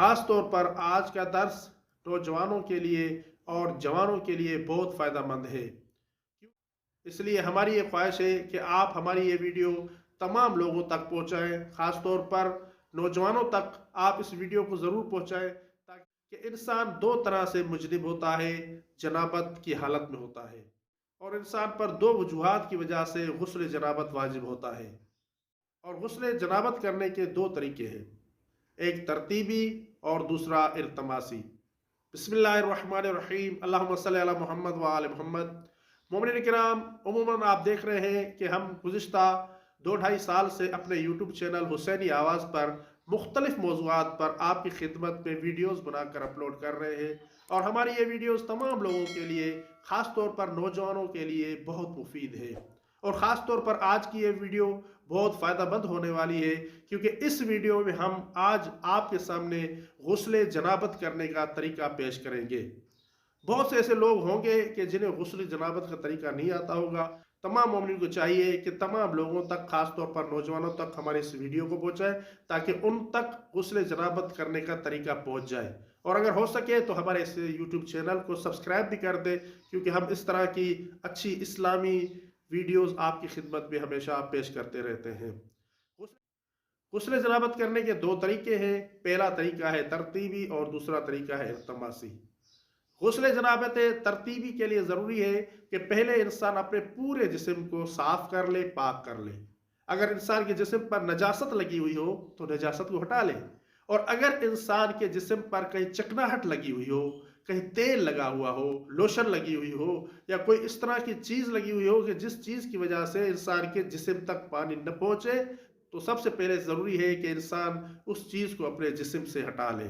ख़ास तौर पर आज का दर्स नौजवानों के लिए और जवानों के लिए बहुत फ़ायदा मंद है। इसलिए हमारी ये ख्वाहिश है कि आप हमारी ये वीडियो तमाम लोगों तक पहुँचाएँ, ख़ास तौर पर नौजवानों तक आप इस वीडियो को ज़रूर पहुँचाएँ, ताकि इंसान दो तरह से मुजरिम होता है, जनाबत की हालत में होता है, और इंसान पर दो वजूहात की वजह से गुस्ल जनाबत वाजिब होता है। और गुस्ल जनाबत करने के दो तरीके हैं, एक तरतीबी और दूसरा इल्तमासी। बिस्मिल्लाहिर्रहमानिर्रहीम, अल्लाहुम्मा सल्ली अला मुहम्मद व आले मुहम्मद। मोमिनीन किराम, उमूमन आप देख रहे हैं कि हम गुज़िश्ता 2-2.5 साल से अपने यूट्यूब चैनल हुसैनी आवाज़ पर मुख्तलिफ मौज़ूआत पर आपकी खिदमत में वीडियोज़ बनाकर अपलोड कर रहे हैं, और हमारी ये वीडियोज़ तमाम लोगों के लिए, ख़ास तौर पर नौजवानों के लिए बहुत मुफीद है। और ख़ास तौर पर आज की ये वीडियो बहुत फ़ायदामंद होने वाली है, क्योंकि इस वीडियो में हम आज आपके सामने गुस्ल जनाबत करने का तरीका पेश करेंगे। बहुत से ऐसे लोग होंगे कि जिन्हें गुस्ल जनाबत का तरीका नहीं आता होगा। तमाम मोमिन को चाहिए कि तमाम लोगों तक, खास तौर पर नौजवानों तक हमारे इस वीडियो को पहुंचाए, ताकि उन तक गुस्ल जनाबत करने का तरीका पहुंच जाए। और अगर हो सके तो हमारे इस यूट्यूब चैनल को सब्सक्राइब भी कर दे, क्योंकि हम इस तरह की अच्छी इस्लामी वीडियोस आपकी खिदमत में हमेशा पेश करते रहते हैं। गुस्ल जनाबत करने के दो तरीके हैं, पहला तरीका है तरतीबी और दूसरा तरीका है इल्तमासी। गुस्ल जनाबत तरतीबी के लिए ज़रूरी है कि पहले इंसान अपने पूरे जिस्म को साफ कर ले, पाक कर ले। अगर इंसान के जिस्म पर नजासत लगी हुई हो तो नजासत को हटा ले, और अगर इंसान के जिस्म पर कहीं चिकनाहट लगी हुई हो, कहीं तेल लगा हुआ हो, लोशन लगी हुई हो, या कोई इस तरह की चीज़ लगी हुई हो कि जिस चीज़ की वजह से इंसान के जिस्म तक पानी न पहुँचे, तो सबसे पहले ज़रूरी है कि इंसान उस चीज़ को अपने जिस्म से हटा ले,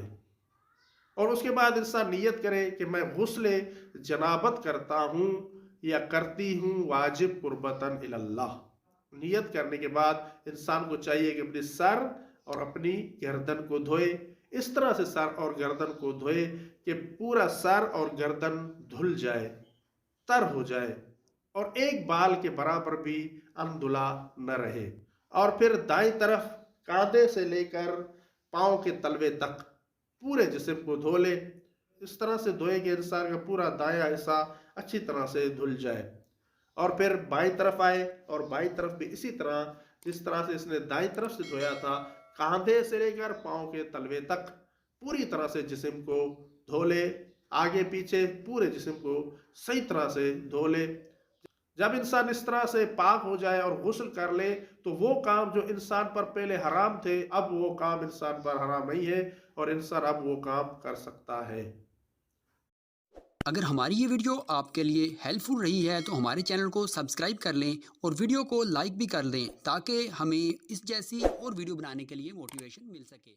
और उसके बाद इंसान नियत करे कि मैं गुस्ल जनाबत करता हूँ या करती हूँ वाजिब कुर्बतन इलल्लाह। नियत करने के बाद इंसान को चाहिए कि अपने सर और अपनी गर्दन को धोए। इस तरह से सर और गर्दन को धोए कि पूरा सर और गर्दन धुल जाए, तर हो जाए, और एक बाल के बराबर भी अंधुला न रहे। और फिर दाईं तरफ कांधे से लेकर पाँव के तलवे तक पूरे जिस्म को धो ले। इस तरह से धोए कि इंसान का पूरा दायां हिस्सा अच्छी तरह से धुल जाए। और फिर बाईं तरफ आए, और बाईं तरफ भी इसी तरह, जिस तरह से इसने दाईं तरफ से धोया था, कांधे से लेकर पाँव के तलवे तक पूरी तरह से जिस्म को धो ले। आगे पीछे पूरे जिस्म को सही तरह से धो ले। जब इंसान इस तरह से पाक हो जाए और गुस्ल कर ले, तो वो काम जो इंसान पर पहले हराम थे, अब वो काम इंसान पर हराम नहीं है, और इंसान अब वो काम कर सकता है। अगर हमारी ये वीडियो आपके लिए हेल्पफुल रही है तो हमारे चैनल को सब्सक्राइब कर लें और वीडियो को लाइक भी कर दें, ताकि हमें इस जैसी और वीडियो बनाने के लिए मोटिवेशन मिल सके।